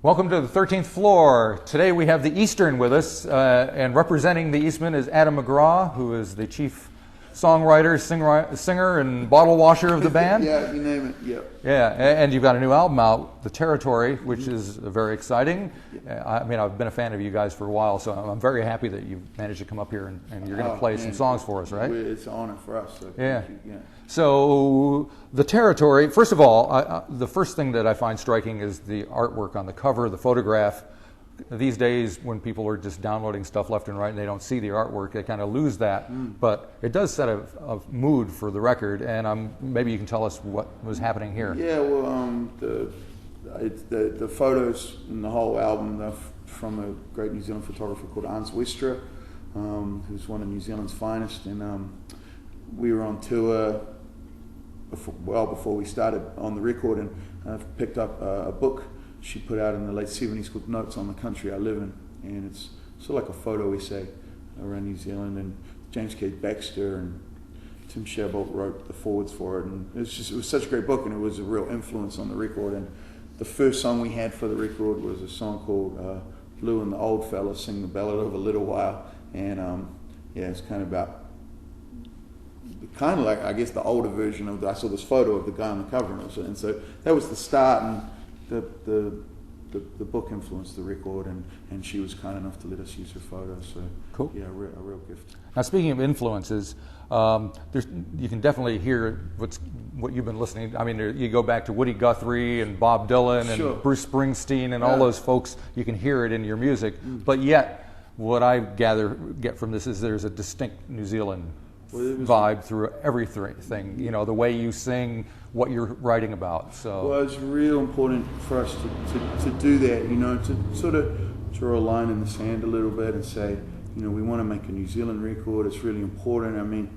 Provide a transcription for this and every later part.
Welcome to the 13th floor. Today we have the Eastern with us, and representing the Eastman is Adam McGrath, who is the chief songwriter, singer, and bottle washer of the band. Yeah, you name it, yep. Yeah, and you've got a new album out, The Territory, which is very exciting. I mean, I've been a fan of you guys for a while, so I'm very happy that you've managed to come up here and you're going to play some songs for us, right? It's an honor for us. So Yeah. thank you, yeah. So, The Territory, first of all, the first thing that I find striking is the artwork on the cover, the photograph. These days, when people are just downloading stuff left and right and they don't see the artwork, they kind of lose that. But it does set a mood for the record, and maybe you can tell us what was happening here. Yeah, well, the photos in the whole album are from a great New Zealand photographer called Hans Westra, who's one of New Zealand's finest, and we were on tour before we started on the record, and I've picked up a book she put out in the late 70s called Notes on the Country I Live In, and it's sort of like a photo essay around New Zealand, and James K. Baxter and Tim Sherbolt wrote the forwards for it, and it was such a great book, and it was a real influence on the record. And the first song we had for the record was a song called Blue and the Old Fella Sing the Ballad of a Little While, and yeah, it's kind of like, I guess, the older version of I saw this photo of the guy on the cover, and so that was the start, and the book influenced the record, and she was kind enough to let us use her photo. So Cool. Yeah, a real gift. Now, speaking of influences, you can definitely hear what you've been listening. I mean, you go back to Woody Guthrie and Bob Dylan and Sure. Bruce Springsteen and all those folks. You can hear it in your music, but yet, what I get from this is there's a distinct New Zealand vibe through everything. You know, the way you sing, what you're writing about. So Well, it's real important for us to do that, you know, to sort of draw a line in the sand a little bit and say, you know, we want to make a New Zealand record. It's really important. I mean,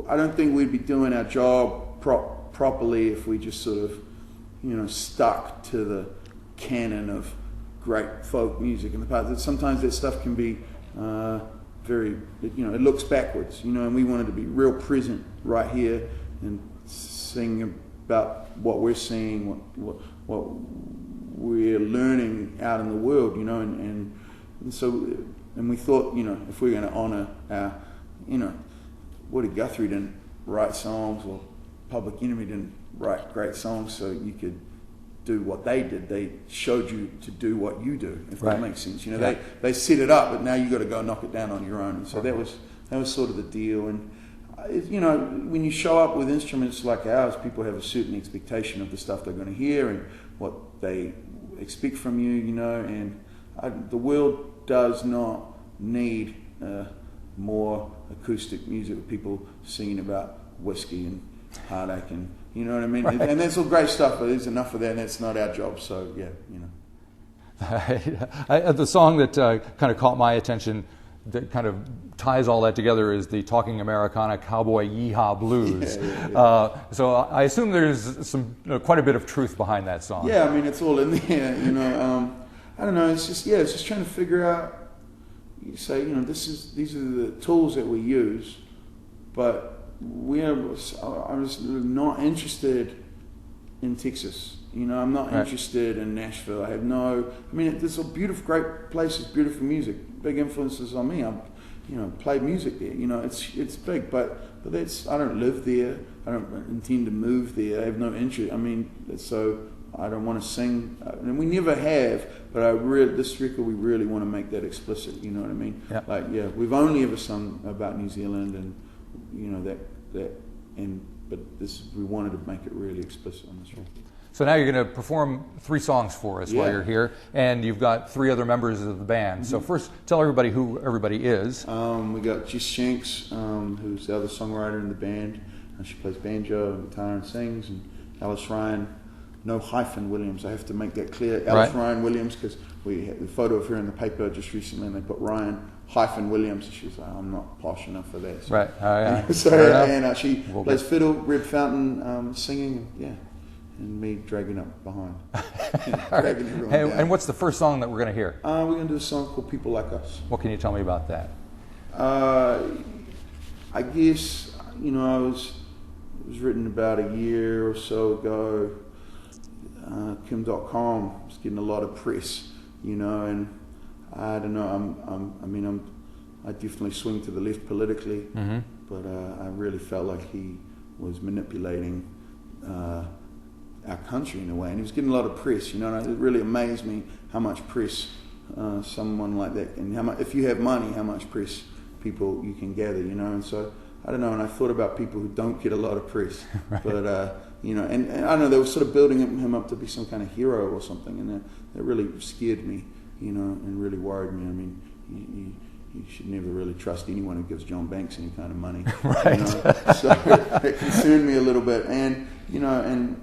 I don't think we'd be doing our job properly if we just sort of, you know, stuck to the canon of great folk music in the past. Sometimes that stuff can be very, you know, it looks backwards, you know, and we wanted to be real present right here and sing about what we're seeing, what we're learning out in the world, you know, and so we thought, you know, if we're going to honour our, you know, Woody Guthrie didn't write songs, or Public Enemy didn't write great songs, so you could do what they did. They showed you to do what you do, if that makes sense. You know, they set it up, but now you got to go knock it down on your own. And so that was sort of the deal. And you know, when you show up with instruments like ours, people have a certain expectation of the stuff they're going to hear and what they expect from you. You know, and the world does not need more acoustic music with people singing about whiskey and heartache and, you know what I mean? Right. And that's all great stuff, but there's enough of that, and that's not our job, so yeah, you know. The song that kind of caught my attention that kind of ties all that together is the Talking Americana Cowboy Yeehaw Blues. So I assume there's quite a bit of truth behind that song. Yeah, I mean, it's all in there, you know. I don't know, it's just trying to figure out, you say, you know, these are the tools that we use, but I was not interested in Texas. You know, I'm not interested in Nashville. I mean, there's a beautiful, great places, beautiful music, big influences on me. I'm, you know, played music there. You know, it's big, but that's, I don't live there. I don't intend to move there. I have no interest. I mean, so I don't want to sing, and we never have. But this record, we really want to make that explicit. You know what I mean? Yeah. Like, yeah, we've only ever sung about New Zealand, and you know but we wanted to make it really explicit on this record. So now you're going to perform 3 songs for us while you're here, and you've got 3 other members of the band. So first, tell everybody who everybody is. We got Jess Shanks, who's the other songwriter in the band. She plays banjo and guitar and sings, and Alice Ryan, no hyphen Williams. I have to make that clear. Alice Ryan Williams, because we had the photo of her in the paper just recently, and they put Ryan hyphen Williams. And she was like, I'm not posh enough for that. So, and she plays fiddle, Red Fountain, singing, and me dragging up behind. Dragging everyone down. And what's the first song that we're going to hear? We're going to do a song called People Like Us. What can you tell me about that? I guess, you know, it was written about a year or so ago. Kim.com was getting a lot of press, you know, and I don't know. I definitely swing to the left politically, but I really felt like he was manipulating our country in a way, and he was getting a lot of press, you know. And it really amazed me how much press someone like that, and how much, if you have money, how much press people you can gather, you know. And so I don't know. And I thought about people who don't get a lot of press, right. But you know, and I don't know. They were sort of building him up to be some kind of hero or something, and that really scared me, you know, and really worried me. I mean, you should never really trust anyone who gives John Banks any kind of money, right? You know? So it concerned me a little bit, and you know, and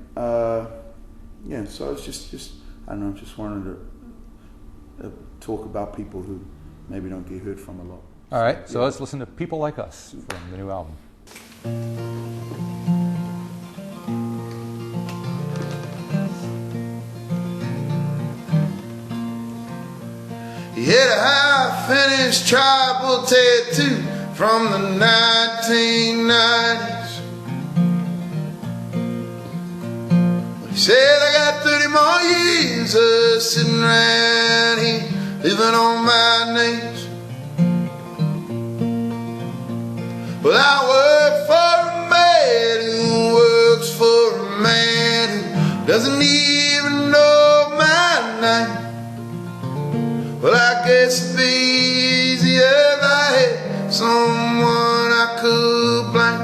yeah. So it's just I don't know. Just wanted to talk about people who maybe don't get heard from a lot. All right, so let's listen to People Like Us from the new album. He had a half-finished tribal tattoo from the 1990s. He said, I got 30 more years of sitting around here, living on my knees. Well, I work for a man who works for a man who doesn't even know my name. Well, I guess it'd be easier if I had someone I could blame.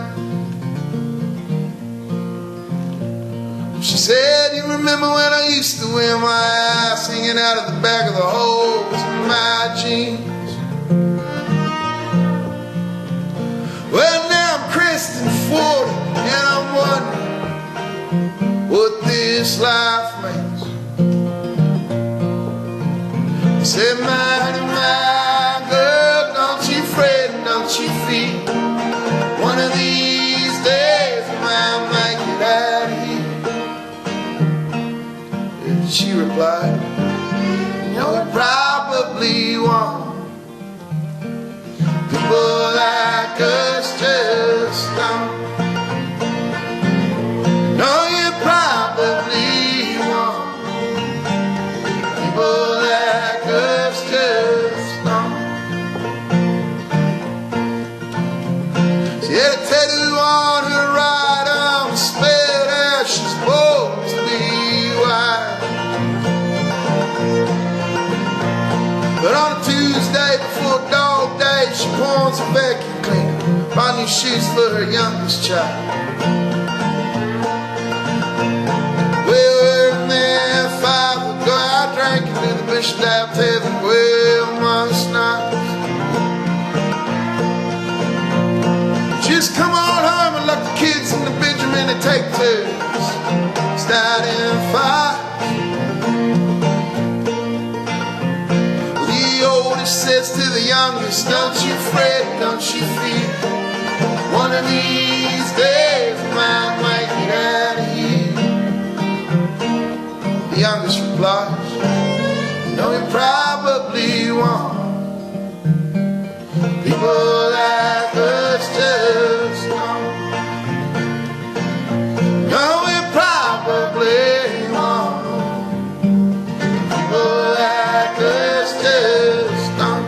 She said, you remember when I used to wear my eyes hanging out of the back of the holes in my jeans? Well, now I'm cresting 40 and I'm wondering what this life means. He said, my girl, don't you fret, don't you fear. One of these days I might make it out of here. And she replied, you know, it probably won't. People like us just don't. No, you probably won't. People like us just don't. She had a tattoo on her right arm, spelled out she's supposed to be white. But on a Tuesday before dog day, she pawns a vacuum cleaner, buy new shoes for her youngest child. Well, we're in there at 5, we'll go out drinking to the Bishop Lab Tavern, well, most nights. Just come on home and lock the kids in the bedroom and they take turns starting fires. The oldest says to the youngest, don't you fret, don't you fear. One of these days I might make it out of here. The youngest replies, no, you probably won't. People like us just don't. No, we probably won't. People like us just don't.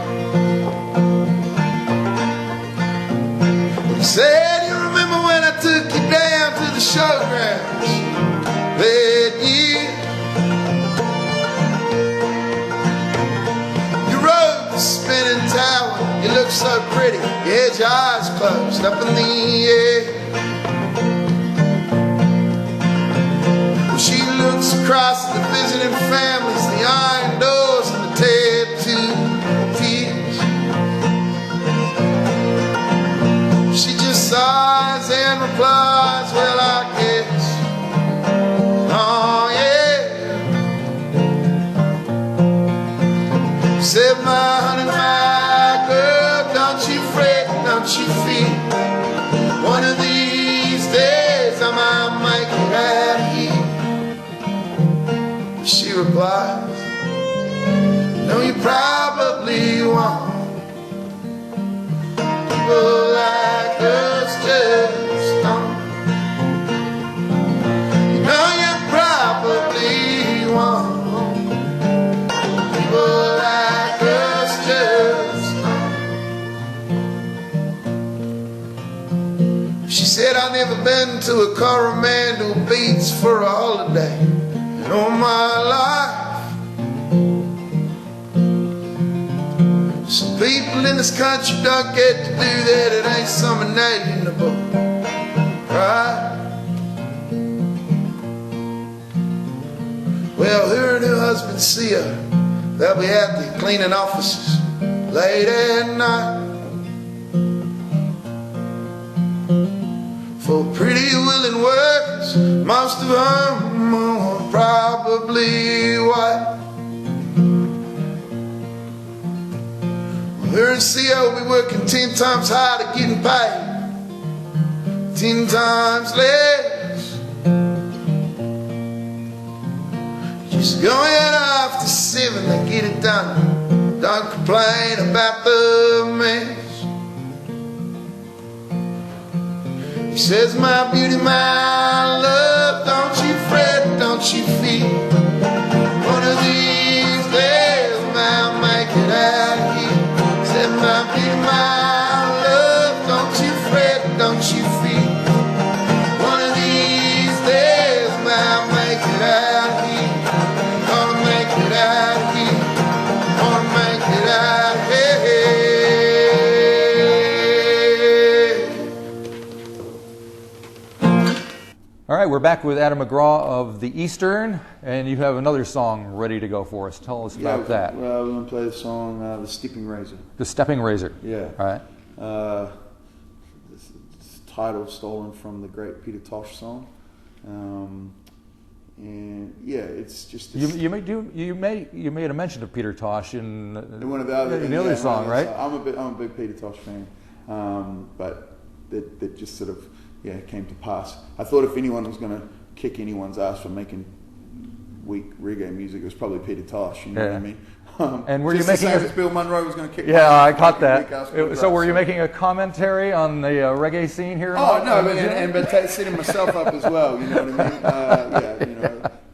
Well, he said, you remember when I took you down to the showgrounds that year? You rode the spinning tower, you looked so pretty, you had your eyes closed up in the air. Well, she looks across at the visiting families, the iron doors and the tattoo tears. She just sighs and replies, well, I guess, oh yeah. Said, my honey, my girl, don't you fret, don't you fear. One of these days I might make it out of here. She replies, Said I've never been to a Coromandel Beach for a holiday in all my life. Some people in this country don't get to do that. It ain't some night in the boat, right? Well, her and her husband see her. They'll be out there cleaning offices late at night for pretty willing workers. Most of them are probably white. Her and CO will be working 10 times harder, getting paid 10 times less. Just going after 7 to get it done. Don't complain about the mess. He says, my beauty, my love, don't you fret, don't you fear. One of these days I'll make it out of here. Said, my beauty, my love, don't you fret, don't you fear. One of these days I'll make it out of here. Gonna make it out of here. Gonna make it out of here. All right, we're back with Adam McGrath of the Eastern, and you have another song ready to go for us. Tell us about that. Well, we're going to play the song The Stepping Razor. The Stepping Razor. Yeah. All right. This title stolen from the great Peter Tosh song. And yeah, it's just You made a mention of Peter Tosh in one of the other song, right? I'm a big Peter Tosh fan, but that just sort of came to pass. I thought if anyone was going to kick anyone's ass for making weak reggae music, it was probably Peter Tosh. You know what I mean? And were you making Bill Monroe was going to kick? Yeah, I caught that. So were you making a commentary on the reggae scene here? Oh no, but setting myself up as well. You know what I mean?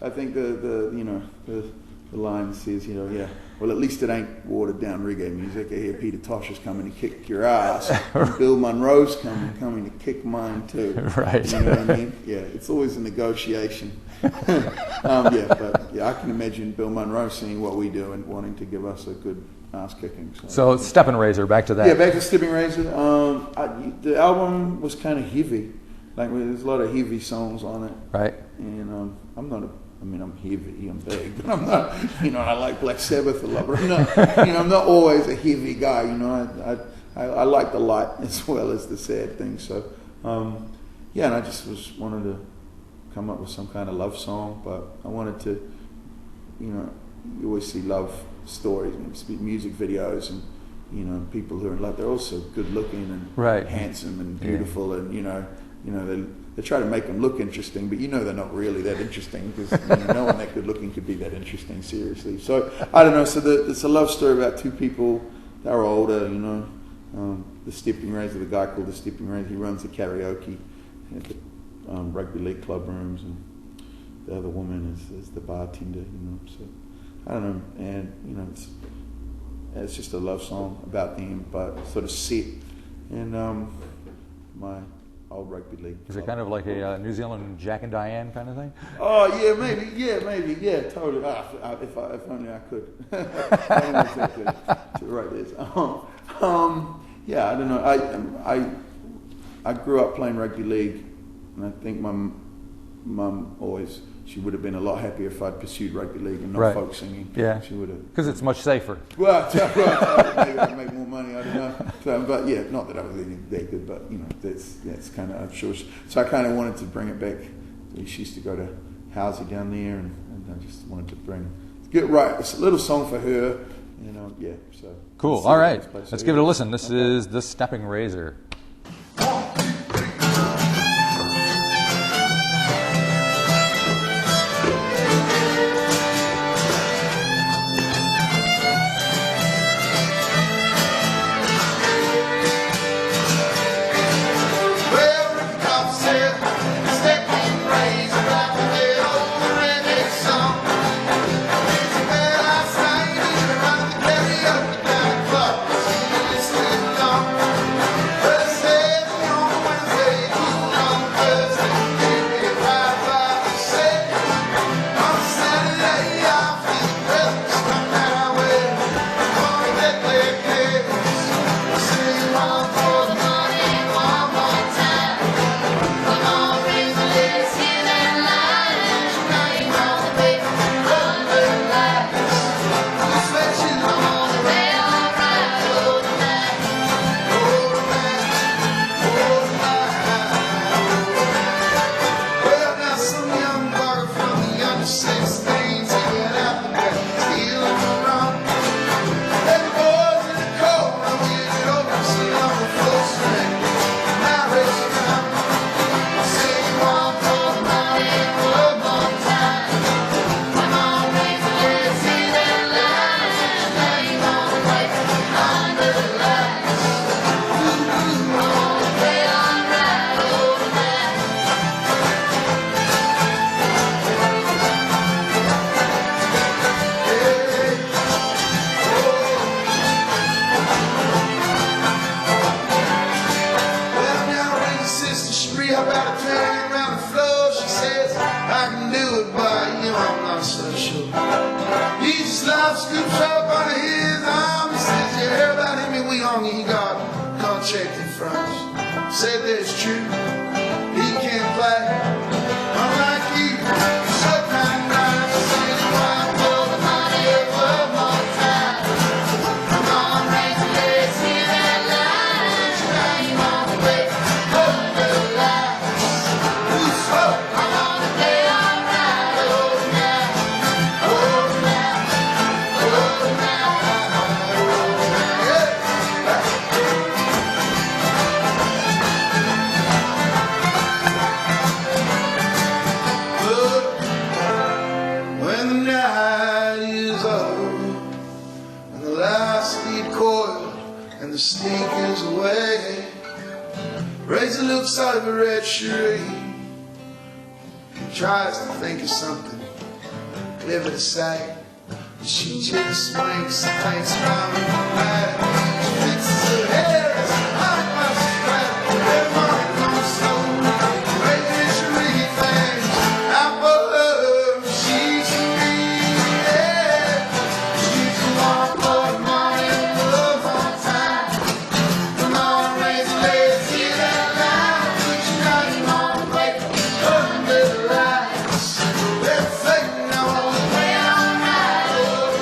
I think the line says, well, at least it ain't watered down reggae music. I hear Peter Tosh is coming to kick your ass. And Bill Monroe's coming to kick mine too. Right. You know what I mean? Yeah, it's always a negotiation. I can imagine Bill Monroe seeing what we do and wanting to give us a good ass kicking. So Stepping Razor, back to that. Yeah, back to Stepping Razor. The album was kind of heavy. Like there's a lot of heavy songs on it. Right. And I'm heavy, I'm big, but I'm not, I like Black Sabbath a lot, but I'm not always a heavy guy, I like the light as well as the sad things, so, and I just wanted to come up with some kind of love song, but I wanted to, you always see love stories, music videos, and, people who are in love, they're also good looking and handsome and beautiful, and, they try to make them look interesting, but they're not really that interesting because no one that good looking could be that interesting, seriously. So, I don't know, it's a love story about two people that are older, the Stepping Razor, the guy called the Stepping Razor, he runs the karaoke at the rugby league club rooms, and the other woman is the bartender, so, I don't know, and, it's just a love song about them, but sort of set in my old rugby league. Is it kind of like a New Zealand Jack and Diane kind of thing? Oh yeah, maybe, totally. If only I could. I don't exactly to write this. I don't know. I grew up playing rugby league, and I think my mum always. She would have been a lot happier if I'd pursued rugby league and not folk singing. Yeah, she would have. Because it's much safer. Well, maybe I'd make more money. I don't know. So, but yeah, not that I was really that good, but that's kind of I'm sure. So I kind of wanted to bring it back. She used to go to Housey down there, and I just wanted to get right. It's a little song for her, So cool. All right, let's give it a listen. This is The Stepping Razor. Well, wife scoops up under his arm and says, you heard about him and we on he got contracted first. Said that's true, he can't play unlike you. So kind of nice to see the wife blow the money up one more time. Come on, raise the legs, hear that line. Now you on the way, over the lights. Who's hope? I wanna play alright, oh now, oh now, oh now, oh now, yeah. When the night is over and the last lead coiled and the sneakers away, Razor looks out of a red charade. He tries to think of something clever to say, but she just winks and thinks about it all night. She fixes her hair as hot as a strap. Every morning comes slow. Razor she really thinks out for her. She's a yeah. She's a walk for the morning, love on time. Come on, raise the legs, hear that line. Put your name on the plate, under the lights. Let's sing now on the way all night. Oh,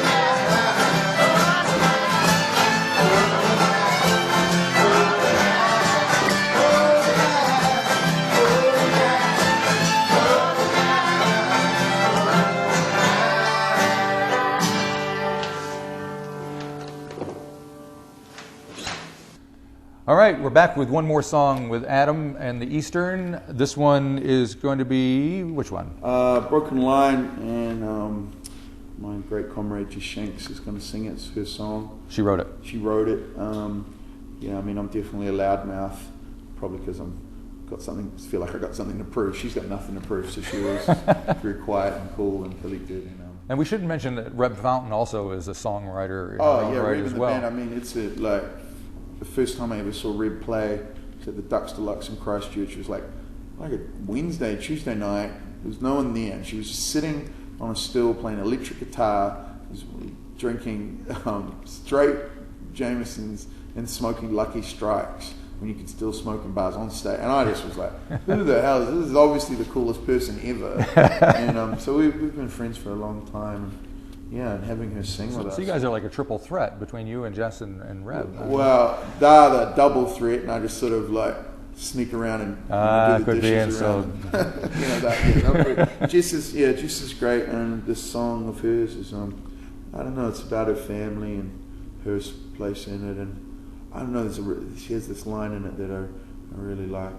All right, we're back with one more song with Adam and the Eastern. This one is going to be, which one? Broken Line, and my great comrade Jess Shanks is going to sing it. It's her song. She wrote it. She wrote it. Yeah, I mean, I'm definitely a loudmouth, probably because feel like I got something to prove. She's got nothing to prove, so she was very quiet and cool and collected. And we shouldn't mention that Reb Fountain also is a songwriter. Oh yeah, right Reb as in the well. band. I mean, it's like the first time I ever saw Reb play was at the Ducks Deluxe in Christchurch. It was like a Wednesday, Tuesday night. There was no one there, and she was just sitting on a stool playing electric guitar, drinking straight Jamesons and smoking Lucky Strikes when you could still smoke in bars on stage. And I just was like, who the hell is this? This is obviously the coolest person ever. And so we've been friends for a long time. Yeah, and having her sing with us. So you guys are like a triple threat between you and Jess and Reb. Well, they're the double threat, and I just sort of like sneak around and do the dishes around. Jess is great, and this song of hers is I don't know, it's about her family and her place in it, and I don't know, she has this line in it that I really like,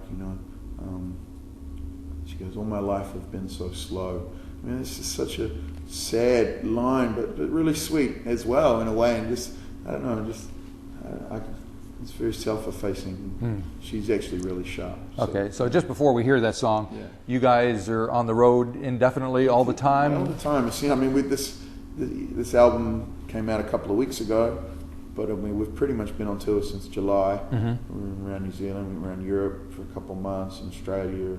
she goes, all my life I've been so slow. I mean, it's just such a sad line, but really sweet as well in a way, and just, I don't know, it's very self-effacing. She's actually really sharp. So. Okay, so just before we hear that song, yeah. You guys are on the road indefinitely all the time? All the time. I mean, with this album came out a couple of weeks ago, but I mean, we've pretty much been on tour since July. We were around New Zealand, we were around Europe for a couple of months, in Australia.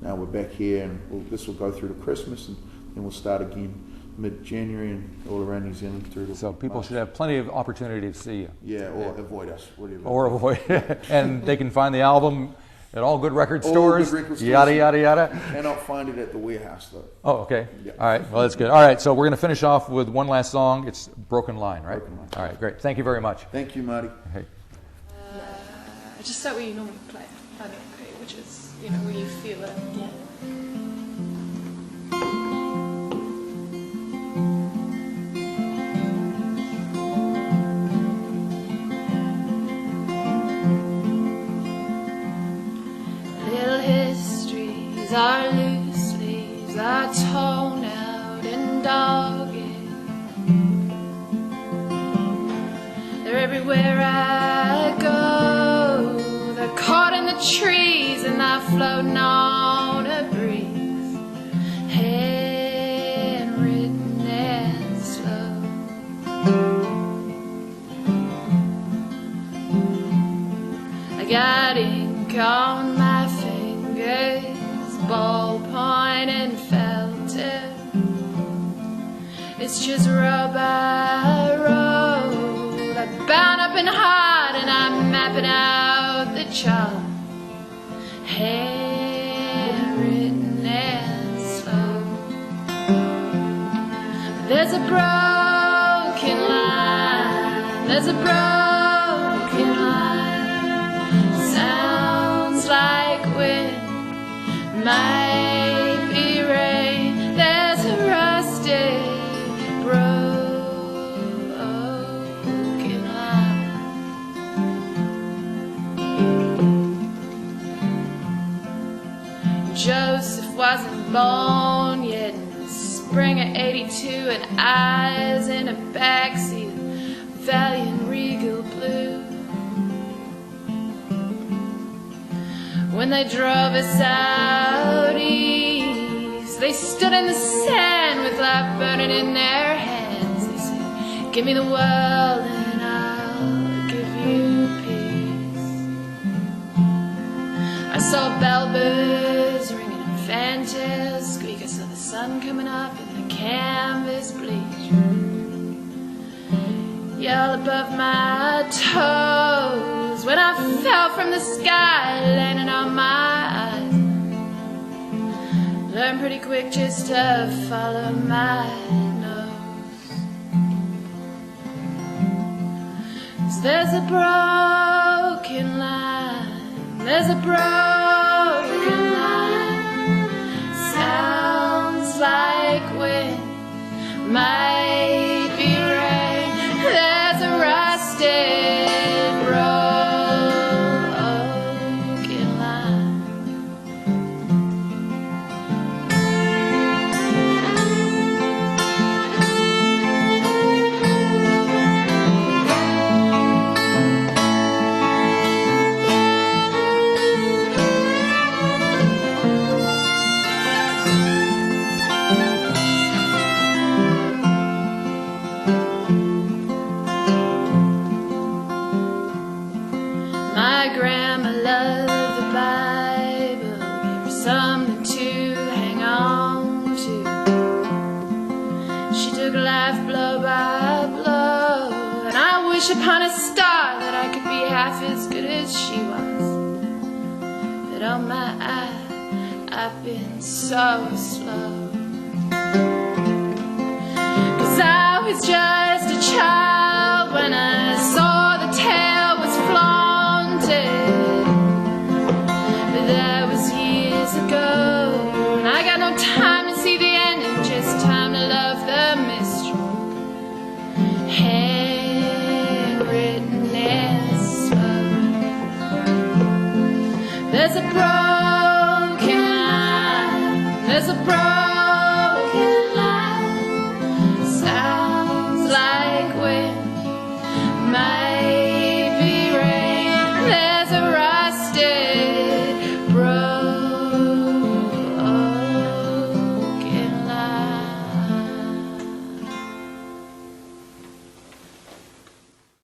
Now we're back here, and this will go through to Christmas, and then we'll start again mid-January and all around New Zealand through to So people March. should have plenty of opportunity to see you. Yeah, or avoid us, whatever. Or avoid and they can find the album at all good record All stores, good record stores. yada, yada, yada. You cannot find it at the warehouse, though. Oh, okay. Yeah. All right, well, that's good. All right, so we're going to finish off with one last song. It's Broken Line, right? Broken Line. All right, great. Thank you very much. Thank you, Marty. Hey. Just start where you normally play, I think, okay, which is, where you feel it. Yeah. Little histories, our loose leaves are torn out and dogged. They're everywhere I go. They're caught in the trees and they're floating on a breeze. Handwritten and slow. I got ink on my fingers, ballpoint and felted. it's just row by row. I bound up in heart and I'm mapping out the chart. Handwritten and slow. There's a broken line. There's a broken line. Sounds like wind. Might be rain. There's a rusted broken line. Joseph wasn't born yet in the spring of '82, and eyes in a backseat, valiant regal blue. When they drove us out east, they stood in the sand with life burning in their hands. They said, give me the world and I'll give you peace. I saw bellbirds ringing and fantails squeak. I saw the sun coming up in the canvas bleach. Yell above my toes when I fell from the sky, landing on my eyes. Learned pretty quick just to follow my nose. 'Cause there's a broken line. There's a broken line. Sounds like wind. Might be rain. There's a rusted broken line. My grandma loved the Bible, gave her something to hang on to. She took life blow by blow, and I wish upon a star that I could be half as good as she was. But oh my, I've been so slow. 'Cause I was just a child when I saw the tale was flaunted. But that was years ago, and I got no time to see the ending, just time to love the mystery. Handwritten and slow. There's a broken line. There's a broken line.